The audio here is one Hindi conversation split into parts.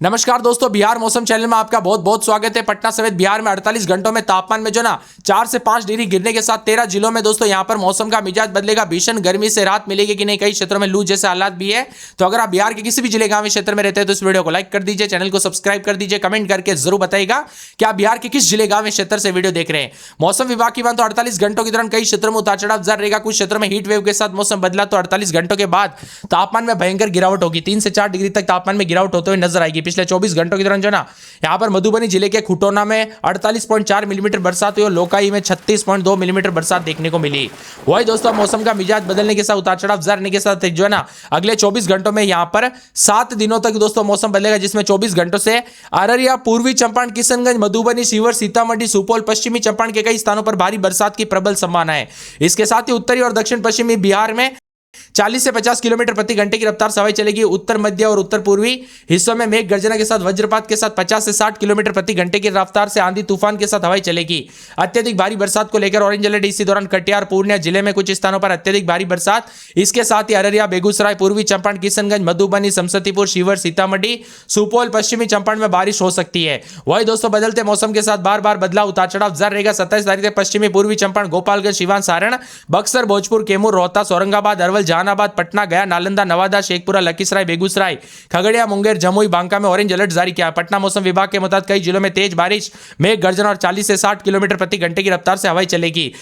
नमस्कार दोस्तों, बिहार मौसम चैनल में आपका बहुत बहुत स्वागत है। पटना समेत बिहार में 48 घंटों में तापमान में जो ना 4 से 5 डिग्री गिरने के साथ 13 जिलों में दोस्तों यहां पर मौसम का मिजाज बदलेगा। भीषण गर्मी से राहत मिलेगी कि नहीं, कई क्षेत्रों में लू जैसे हालात भी है। तो अगर आप बिहार के किसी भी जिले गांव क्षेत्र में रहते हैं तो इस वीडियो को लाइक कर दीजिए, चैनल को सब्सक्राइब कर दीजिए, कमेंट करके जरूर बताइएगा कि आप बिहार के किस जिले गांव क्षेत्र से वीडियो देख रहे हैं। मौसम विभाग की बात तो 48 घंटों के दौरान कई क्षेत्रों में उतार चढ़ाव जारी रहेगा। कुछ क्षेत्रों में हीट वेव के साथ मौसम बदला तो 48 घंटों के बाद तापमान में भयंकर गिरावट होगी। 3 से 4 डिग्री तक तापमान में गिरावट होते हुए नजर आएगी। पिछले 24 घंटों के दौरान जो ना यहां पर मधुबनी जिले के खुटौना में 48.4 मिलीमीटर बरसात हुई और लोकाई में 36.2 मिलीमीटर बरसात देखने को मिली। वही दोस्तों मौसम का मिजाज बदलने के साथ उतार चढ़ाव जारी रहने के साथ जो है ना अगले 24 घंटों में यहां पर 7 दिनों तक दोस्तों मौसम बदलेगा, जिसमें 24 घंटों से अररिया, पूर्वी चंपारण, किशनगंज, मधुबनी, शिवहर, सीतामढ़ी, सुपौल, पश्चिमी चंपारण के कई स्थानों पर भारी बरसात की प्रबल संभावना है। इसके साथ ही उत्तरी और दक्षिण पश्चिमी बिहार में 40 से 50 किलोमीटर प्रति घंटे की रफ्तार से हवाएं चलेगी। उत्तर मध्य और उत्तर पूर्वी हिस्सों में मेघ गर्जना के साथ वज्रपात के साथ 50 से 60 किलोमीटर प्रति घंटे की रफ्तार से आंधी तूफान के साथ हवाएं चलेगी। अत्यधिक भारी बरसात को लेकर ऑरेंज अलर्ट इसी दौरान कटिहार, पूर्णिया जिले में कुछ स्थानों पर अत्यधिक भारी बरसात। इसके साथ ही अररिया, बेगूसराय, पूर्वी चंपारण, किशनगंज, मधुबनी, समस्तीपुर, शिवहर, सीतामढ़ी, सुपौल, पश्चिमी चंपारण में बारिश हो सकती है। वही दोस्तों बदलते मौसम के साथ बार बार बदलाव उतार चढ़ाव जारी रहेगा। 27 तारीख तक पश्चिमी पूर्वी चंपारण, गोपालगंज, सिवान, सारण, बक्सर, भोजपुर, कैमूर, रोहतास, औरंगाबाद, अरवल, जहानाबाद, पटना, गया, नालंदा, नवादा, शेखपुरा, लखीसराय, बेगूसराय, खगड़िया, मुंगेर, जमुई, बांका में ऑरेंज अलर्ट जारी किया। पटना मौसम विभाग के मुताबिक कई जिलों में तेज बारिश, मेघ गर्जन और 40 से 60 किलोमीटर प्रति घंटे की रफ्तार से हवाएं चलेगी।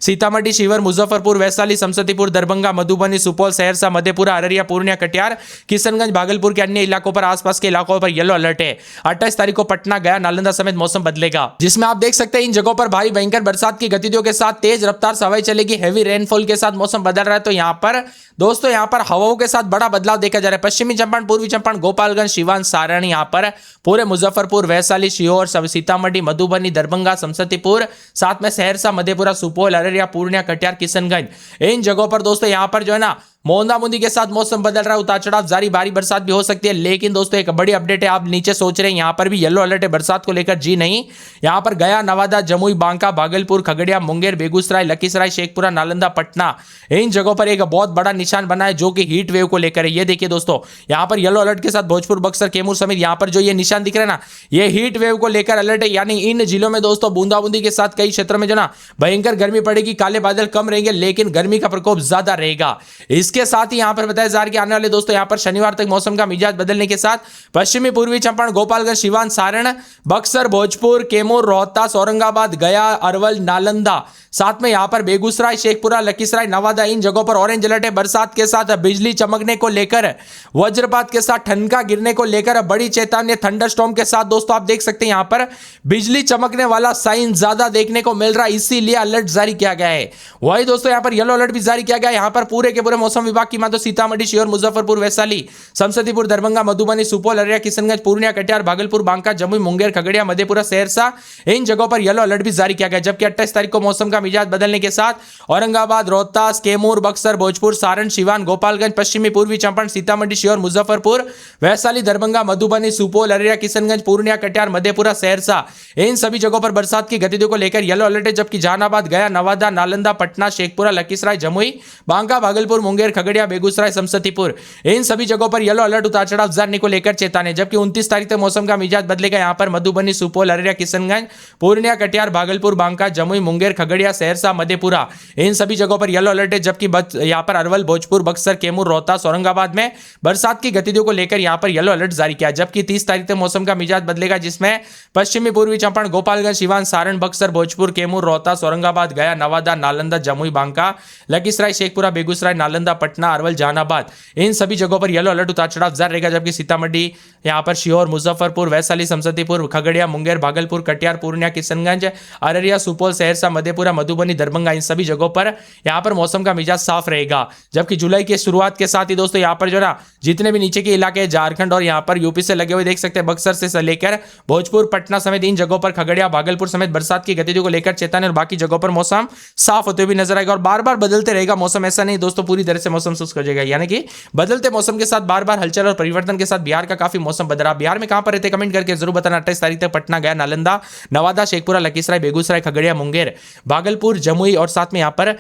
सीतामढ़ी, शिवहर, मुजफ्फरपुर, वैशाली, समस्तीपुर, दरभंगा, मधुबनी, सुपौल, सहरसा, मधेपुरा, अररिया, पूर्णिया, कटिहार, किशनगंज, भागलपुर के अन्य इलाकों पर आसपास के इलाकों पर येलो अलर्ट है। 28 तारीख को पटना, गया, नालंदा समेत मौसम बदलेगा, जिसमें आप देख सकते हैं इन जगहों पर भारी भयंकर बरसात की गतिविधियों के साथ तेज रफ्तार से हवाएं चलेगी। हैवी रेनफॉल के साथ मौसम बदल रहा है। तो यहाँ पर दोस्तों यहाँ पर हवाओं के साथ बड़ा बदलाव देखा जा रहा है। पश्चिमी चंपारण, पूर्वी चंपारण, गोपालगंज, सिवान, सारण, यहाँ पर पूरे मुजफ्फरपुर, वैशाली, शिवहर, सीतामढ़ी, मधुबनी, दरभंगा, समस्तीपुर, साथ में सहरसा, मधेपुरा, सुपौल, अररिया, पूर्णिया, कटिहार, किशनगंज, इन जगहों पर दोस्तों यहां पर जो है ना मोंदा मुंदी के साथ मौसम बदल रहा है। उतार चढ़ाव जारी, भारी बरसात भी हो सकती है। लेकिन दोस्तों एक बड़ी अपडेट है, आप नीचे सोच रहे हैं यहां पर भी येलो अलर्ट है बरसात को लेकर। जी नहीं, यहां पर गया, नवादा, जमुई, बांका, भागलपुर, खगड़िया, मुंगेर, बेगूसराय, लखीसराय, शेखपुरा, नालंदा, पटना, इन जगहों पर एक बहुत बड़ा निशान बना है जो कि हीट वेव को लेकर है। ये देखिए दोस्तों, यहां पर येलो अलर्ट के साथ भोजपुर, बक्सर, कैमूर समेत यहां पर जो ये निशान दिख रहा है ना, ये हीट वेव को लेकर अलर्ट है। यानी इन जिलों में दोस्तों बूंदाबूंदी के साथ कई क्षेत्रों में जो ना भयंकर गर्मी पड़ेगी। काले बादल कम रहेंगे लेकिन गर्मी का प्रकोप ज्यादा रहेगा। इसके साथ ही यहां पर बताया जा रहा है कि आने वाले दोस्तों यहां पर शनिवार तक मौसम का मिजाज बदलने के साथ पश्चिमी पूर्वी चंपारण, गोपालगंज, सिवान, सारण, बक्सर, भोजपुर, कैमूर, रोहतास, औरंगाबाद, गया, अरवल, नालंदा, साथ में यहां पर बेगूसराय, शेखपुरा, लखीसराय, नवादा, इन जगहों पर ऑरेंज अलर्ट है। बरसात के साथ बिजली चमकने को लेकर, वज्रपात के साथ ठनका गिरने को लेकर बड़ी चेतावनी। थंडरस्टॉर्म के साथ दोस्तों आप देख सकते हैं यहां पर बिजली चमकने वाला साइन ज्यादा देखने को मिल रहा है, इसीलिए अलर्ट जारी किया गया है। वही दोस्तों यहां पर येलो अलर्ट भी जारी किया गया है। यहां पर पूरे के पूरे मौसम विभाग की मानो सीतामढ़ी, शिवहर, मुजफ्फरपुर, वैशाली, समस्तीपुर, दरभंगा, मधुबनी, सुपौल, अररिया, किशनगंज, पूर्णिया, कटिहार, भागलपुर, बांका, जमुई, मुंगेर, खगड़िया, मधेपुरा, सहरसा, इन जगहों पर येलो अलर्ट भी जारी किया गया। जबकि 28 तारीख को मौसम का मिजाज बदलने के साथ औरंगाबाद, रोहतास, कैमूर, बक्सर, भोजपुर, सारण, सिवान, गोपालगंज, पश्चिमी पूर्वी चंपारण, सीतामढ़ी, शिवहर, मुजफ्फरपुर, वैशाली, दरभंगा, मधुबनी, सुपौल, अररिया, किशनगंज, पूर्णिया, कटिहार, मधेपुरा, सहरसा, इन सभी जगहों पर बरसात की गतिविधियों को लेकर येलो अलर्ट है। जबकि जहानाबाद, गया, नवादा, नालंदा, पटना, शेखपुरा, लखीसराय, जमुई, बांका, भागलपुर, मुंगेर, खगड़िया, बेगूसराय, समस्तीपुर, इन सभी जगहों पर येलो अलर्ट उतार चढ़ाव जारी को लेकर चेतावनी। जबकि 29 तारीख तक मौसम का मिजाज बदलेगा। यहां पर मधुबनी, सुपौल, अररिया, किशनगंज, पूर्णिया, कटिहार, भागलपुर, बांका, जमुई, मुंगेर, खगड़िया, सहरसा, मधेपुरा, इन सभी जगहों पर येलो अलर्ट है। जबकि यहां पर अरवल, भोजपुर, बक्सर, कैमूर, रोहतास, औरंगाबाद में बरसात की गतिविधियों को लेकर यहां पर येलो अलर्ट जारी किया। जबकि 30 तारीख तक मौसम का मिजाज बदलेगा, जिसमें पश्चिमी पूर्वी चंपारण, गोपालगंज, सिवान, सारण, बक्सर, भोजपुर, कैमूर, रोहतास, औरंगाबाद, गया, नवादा, नालंदा, जमुई, बांका, लखीसराय, शेखपुरा, बेगूसराय, नालंदा, पटना, अरवल, जहानाबाद, इन सभी जगहों पर येलो अलर्ट उतार चढ़ाव जारी रहेगा। जबकि सीतामढ़ी, यहां पर शिवहर, मुजफ्फरपुर, वैशाली, समस्तीपुर, खगड़िया, मुंगेर, भागलपुर, कटिहार, पूर्णिया, किशनगंज, अररिया, सुपौल, सहरसा, मधेपुरा, मधुबनी, दरभंगा, इन सभी जगहों पर यहां पर मौसम का मिजाज साफ रहेगा। जबकि जुलाई की शुरुआत के साथ ही दोस्तों यहां पर जो ना जितने भी नीचे के इलाके झारखंड और यहां पर यूपी से लगे हुए देख सकते हैं, बक्सर से लेकर भोजपुर, पटना समेत इन जगहों पर, खगड़िया, भागलपुर समेत बरसात की गतिविधियों को लेकर चेतावनी और बाकी जगहों पर मौसम साफ होते हुए नजर आएगा। और बार बार बदलते रहेगा मौसम, ऐसा नहीं दोस्तों पूरी तरह से से मौसम शुष्क हो जाएगा। यानी कि बदलते मौसम के साथ बार बार हलचल और परिवर्तन के साथ बिहार का काफी मौसम बदल रहा। बिहार में कहां पर रहते कमेंट करके जरूर बताना। 28 तारीख तक पटना, गया, नालंदा, नवादा, शेखपुरा, लखीसराय, बेगूसराय, खगड़िया, मुंगेर, भागलपुर, जमुई और साथ में यहां पर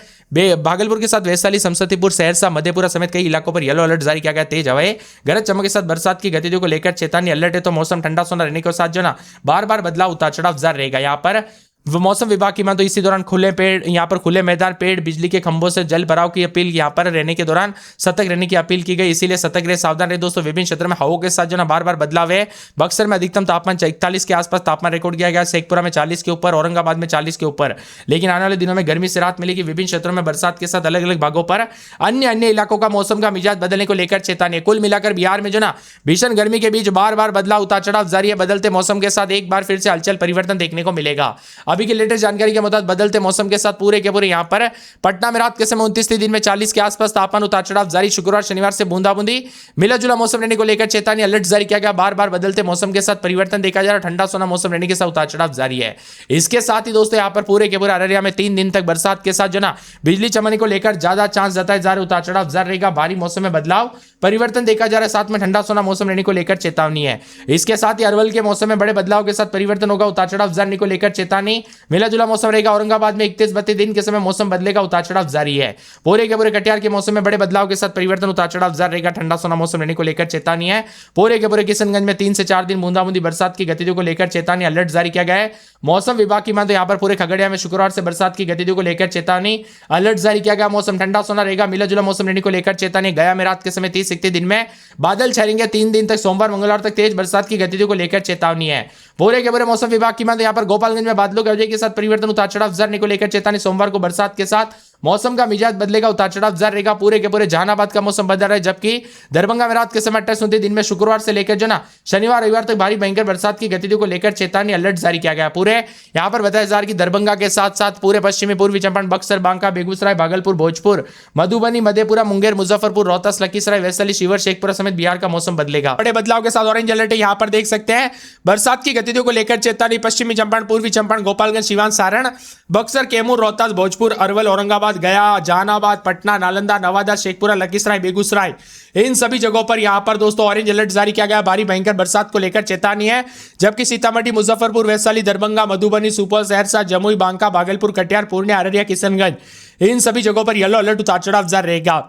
भागलपुर के साथ वैशाली, समस्तीपुर, सहरसा, मधेपुरा समेत कई इलाकों पर येलो अलर्ट जारी किया गया। तेज हवाएं, गरज चमक के साथ बरसात की गतिविधियों को लेकर चेतावनी अलर्ट है। तो मौसम ठंडा सोना रहने के साथ जो ना बार बार बदलाव उतार चढ़ाव जारी रहेगा। यहाँ पर मौसम विभाग की मान तो इसी दौरान खुले पेड़, यहाँ पर खुले मैदान, पेड़, बिजली के खंभों से जल भराव की अपील यहाँ पर रहने के दौरान सतर्क रहने की अपील की गई। इसीलिए सतर्क रहे, सावधान रहे दोस्तों। विभिन्न क्षेत्रों में हवाओं के साथ जो ना बार बार बदलाव है। बक्सर में अधिकतम तापमान 41 के आसपास तापमान रिकॉर्ड किया गया, शेखपुरा में 40 के ऊपर, औरंगाबाद में 40 के ऊपर। लेकिन आने वाले दिनों में गर्मी से राहत मिलेगी। विभिन्न क्षेत्रों में बरसात के साथ अलग अलग भागों पर अन्य इलाकों का मौसम का मिजाज बदलने को लेकर चेतावनी। कुल मिलाकर बिहार में जो ना भीषण गर्मी के बीच बार बार बदलाव उतार चढ़ाव जारी है। बदलते मौसम के साथ एक बार फिर से हलचल परिवर्तन देखने को मिलेगा। अभी की लेटेस्ट जानकारी के मुताबिक बदलते मौसम के साथ पूरे के पूरे यहां पर पटना में रात के समय 29, दिन में 40 के आसपास तापमान उतार चढ़ाव जारी। शुक्रवार शनिवार से बूंदाबूंदी मिला जुला मौसम रहने को लेकर चेतावनी अलर्ट जारी किया गया। बार बार बदलते मौसम के साथ परिवर्तन देखा जा रहा। ठंडा सोना मौसम रहने के साथ उतार चढ़ाव जारी है। इसके साथ ही दोस्तों यहां पर पूरे के पूरे अररिया में 3 दिन तक बरसात के साथ जो ना बिजली चमकने को लेकर ज्यादा चांस जताए जा रहे। उतार चढ़ाव जारी रहेगा। भारी मौसम में बदलाव परिवर्तन देखा जा रहा है। साथ में ठंडा सोना मौसम रहने को लेकर चेतावनी है। इसके साथ ही अरवल के मौसम में बड़े बदलाव के साथ परिवर्तन होगा। उतार चढ़ाव जारी को लेकर चेतावनी। मिला जुला मौसम रहेगा। औरंगाबाद में 31-32 दिन के समय मौसम बदलेगा। उतार चढ़ाव जारी है। पूरे के पूरे कटिहार के मौसम में बड़े बदलाव के साथ परिवर्तन। उतार चढ़ाव जारी रहेगा। ठंडा सोना मौसम रहने को लेकर चेतावनी है। पूरे के पूरे किशनगंज में 3 से 4 दिन बूंदाबूंदी बरसात की गतिविधियों को लेकर चेतावनी अलर्ट जारी किया गया है। मौसम विभाग की माने यहां पर पूरे खगड़िया में शुक्रवार से बरसात की गतिविधियों को लेकर चेतावनी अलर्ट जारी किया गया। मौसम ठंडा सोना रहेगा। मिला जुला मौसम रहने को लेकर चेतावनी। गया में रात के समय 30-31 दिन में बादल छाएंगे। 3 दिन तक सोमवार मंगलवार तक तेज बरसात की गतिविधियों को लेकर चेतावनी है। पूरे के पूरे मौसम विभाग की माने यहां पर गोपालगंज में बादलों के वजह के साथ परिवर्तन। उतार चढ़ाव जारी को लेकर चेतावनी। सोमवार को बरसात के साथ मौसम का मिजाज बदलेगा। उतार चढ़ाव जारी रहेगा। पूरे के पूरे जहानाबाद का मौसम बदल रहा है। जबकि दरभंगा में रात के समय 28 दिन में शुक्रवार से लेकर जो ना शनिवार रविवार तक भारी भयंकर बरसात की गतिविधियों को लेकर चेतावनी अलर्ट जारी किया गया। पूरे यहां पर बताया जा रहा है कि दरभंगा के साथ साथ पूरे पश्चिमी पूर्वी चंपारण, बक्सर, बांका, बेगूसराय, भागलपुर, भोजपुर, मधुबनी, मधेपुरा, मुंगेर, मुजफ्फरपुर, रोहतास, लखीसराय, वैशाली, शिवर, शेखपुरा समेत बिहार का मौसम बदलेगा। बड़े बदलाव के साथ ऑरेंज अलर्ट है। यहां पर देख सकते हैं बरसात की गतिविधियों को लेकर चेतावनी। पश्चिमी चंपारण, पूर्वी चंपारण, गोपालगंज, सिवान, सारण, बक्सर, कैमूर, रोहतास, भोजपुर, अरवल, औरंगाबाद, गया, जहानाबाद, पटना, नालंदा, नवादा, शेखपुरा, लखीसराय, बेगूसराय, इन सभी जगहों पर यहां पर दोस्तों ऑरेंज अलर्ट जारी किया गया। भारी भयंकर बरसात को लेकर चेतावनी है। जबकि सीतामढ़ी, मुजफ्फरपुर, वैशाली, दरभंगा, मधुबनी, सुपौल, सहरसा, जमुई, बांका, भागलपुर, कटिहार, पूर्णिया, अररिया, किशनगंज, इन सभी जगहों पर येलो अलर्ट उतार चढ़ाव जारी रहेगा।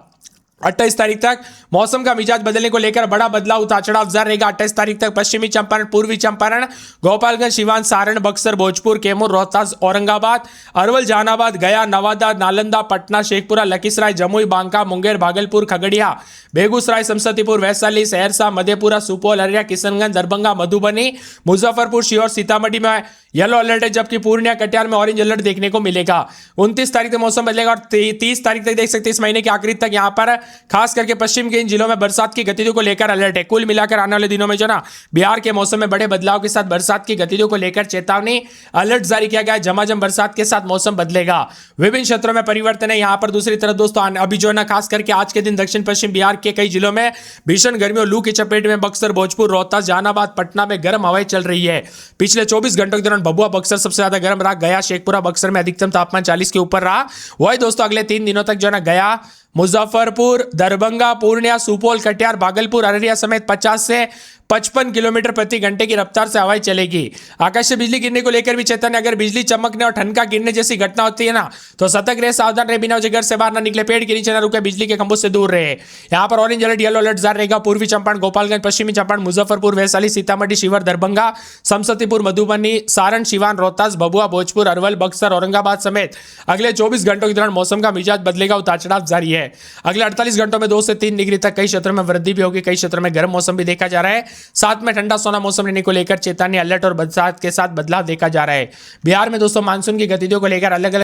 28 तारीख तक मौसम का मिजाज बदलने को लेकर बड़ा बदलाव उतार चढ़ाव जारी रहेगा। 28 तारीख तक पश्चिमी चंपारण, पूर्वी चंपारण, गोपालगंज, सिवान, सारण, बक्सर, भोजपुर, कैमूर, रोहतास, औरंगाबाद, अरवल, जहानाबाद, गया, नवादा, नालंदा, पटना, शेखपुरा, लखीसराय, जमुई, बांका, मुंगेर, भागलपुर, खगड़िया, बेगूसराय, समस्तीपुर, वैशाली, सहरसा, मधेपुरा, सुपौल, अररिया, किशनगंज, दरभंगा, मधुबनी, मुजफ्फरपुर, शिवहर, सीतामढ़ी में येलो अलर्ट है। जबकि पूर्णिया, कटिहार में ऑरेंज अलर्ट देखने को मिलेगा। 29 तारीख तक मौसम बदलेगा और 30 तारीख तक देख सकते हैं इस महीने के आखिरी तक यहां पर खास करके पश्चिम के इन जिलों में बरसात की गतिविधियों को लेकर अलर्ट है। कुल मिलाकर आने वाले दिनों में जो ना बिहार के मौसम में बड़े बदलाव के साथ बरसात की गतिविधियों को लेकर चेतावनी अलर्ट जारी किया गया है। झमाझम बरसात के साथ मौसम बदलेगा। विभिन्न क्षेत्रों में परिवर्तन है। यहां पर दूसरी तरफ दोस्तों अभी जो है ना खास करके आज के दिन दक्षिण पश्चिम बिहार के कई जिलों में भीषण गर्मी और लू की चपेट में बक्सर, भोजपुर, रोहतास, जहानाबाद, पटना में गर्म हवाएं चल रही है। पिछले 24 घंटों के दौरान भभुआ, बक्सर सबसे ज्यादा गर्म रहा। गया, शेखपुरा, बक्सर में अधिकतम तापमान 40 के ऊपर रहा। वही दोस्तों अगले 3 दिनों तक जो है ना गया, मुजफ्फरपुर, दरभंगा, पूर्णिया, सुपौल, कटिहार, भागलपुर, अररिया समेत 50 से 55 किलोमीटर प्रति घंटे की रफ्तार से हवाएं चलेगी। आकाश से बिजली गिरने को लेकर भी चेतावनी। अगर बिजली चमकने और ठनका गिरने जैसी घटना होती है ना तो सतर्क रहे, सावधान रहे, बिना वजह घर से बाहर ना निकले, पेड़ के नीचे ना रुके, बिजली के खंभों से दूर रहे। यहां पर ऑरेंज अलर्ट, येलो अलर्ट जारी रहेगा। पूर्वी चंपारण, गोपालगंज, पश्चिमी चंपारण, मुजफ्फरपुर, वैशाली, सीतामढ़ी, शिवहर, दरभंगा, समस्तीपुर, मधुबनी, सारण, सिवान, रोहतास, भभुआ, भोजपुर, अरवल, बक्सर, औरंगाबाद समेत अगले 24 घंटों के दौरान मौसम का मिजाज बदलेगा। उतार चढ़ाव जारी है। अगले 48 घंटों में 2 से 3 डिग्री तक कई क्षेत्रों में वृद्धि भी होगी। कई क्षेत्रों में गर्म मौसम भी देखा जा रहा है। साथ में ठंडा सोना मौसम रहने को लेकर चेतावनी अलर्ट और बरसात के साथ बदलाव देखा जा रहा है। बिहार में दोस्तों मानसून की गतिविधियों को लेकर अलग अलग